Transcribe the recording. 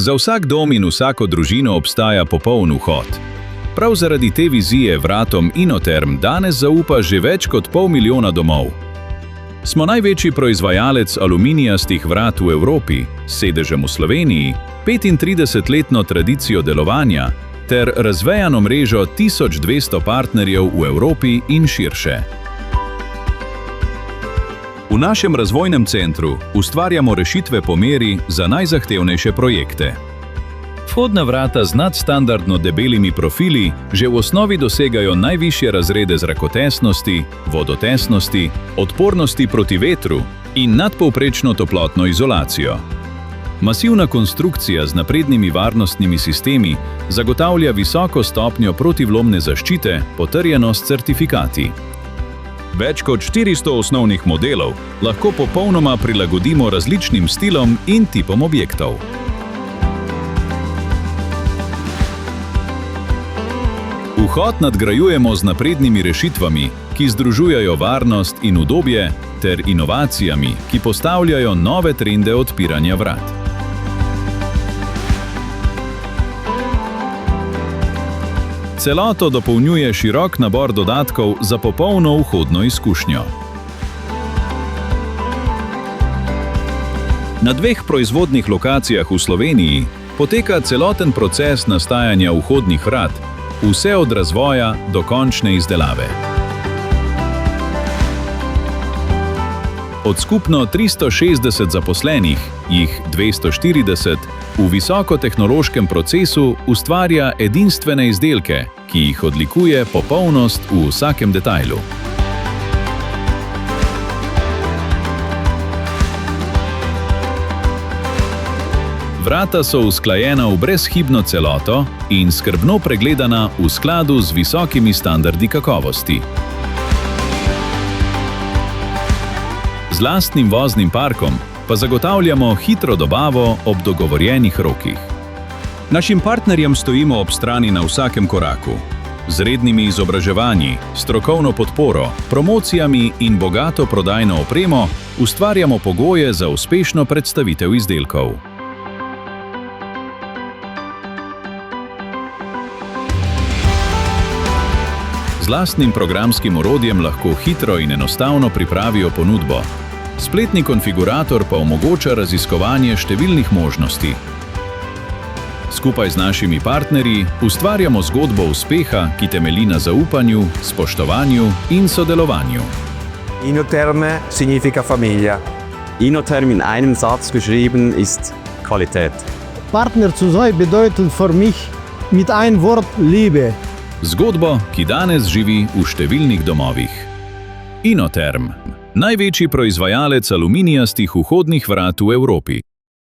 Za vsak dom in vsako družino obstaja popoln vhod. Prav zaradi te vizije vratom Inoterm danes zaupa že več kot 500 000 domov. Smo največji proizvajalec aluminijastih vrat v Evropi, s sedežem v Sloveniji, 35-letno tradicijo delovanja ter razvejano mrežo 1200 partnerjev v Evropi in širše. V našem razvojnem centru ustvarjamo rešitve po meri za najzahtevnejše projekte. Vhodna vrata z nadstandardno debelimi profili že v osnovi dosegajo najvišje razrede zrakotesnosti, vodotesnosti, odpornosti proti vetru in nadpovprečno toplotno izolacijo. Masivna konstrukcija z naprednimi varnostnimi sistemi zagotavlja visoko stopnjo protivlomne zaščite, potrjeno s certifikati. Več kot 400 osnovnih modelov lahko popolnoma prilagodimo različnim stilom in tipom objektov. Vhod nadgrajujemo z naprednimi rešitvami, ki združujejo varnost in udobje, ter inovacijami, ki postavljajo nove trende odpiranja vrat. Celoto dopolnjuje širok nabor dodatkov za popolno vhodno izkušnjo. Na 2 proizvodnih lokacijah v Sloveniji poteka celoten proces nastajanja vhodnih vrat, vse od razvoja do končne izdelave. Od skupno 360 zaposlenih, jih 240 v visokotehnološkem procesu ustvarja edinstvene izdelke, ki jih odlikuje popolnost v vsakem detajlu. Vrata so usklajena v brezhibno celoto in skrbno pregledana v skladu z visokimi standardi kakovosti. Z lastnim voznim parkom pa zagotavljamo hitro dobavo ob dogovorjenih rokih. Našim partnerjem stojimo ob strani na vsakem koraku. Z rednimi izobraževanji, strokovno podporo, promocijami in bogato prodajno opremo ustvarjamo pogoje za uspešno predstavitev izdelkov. Z lastnim programskim orodjem lahko hitro in enostavno pripravijo ponudbo. Spletni konfigurator pa omogoča raziskovanje številnih možnosti. Skupaj z našimi partnerji ustvarjamo zgodbo uspeha, ki temelji na zaupanju, spoštovanju in sodelovanju. Inoterm significa famiglia. Inoterm in einem Satz beschrieben ist Qualität. Partner zu sein bedeutet für mich mit einem Wort Liebe. Zgodbo, ki danes živi v številnih domovih. Inoterm, največji proizvajalec aluminijastih vhodnih vrat v Evropi.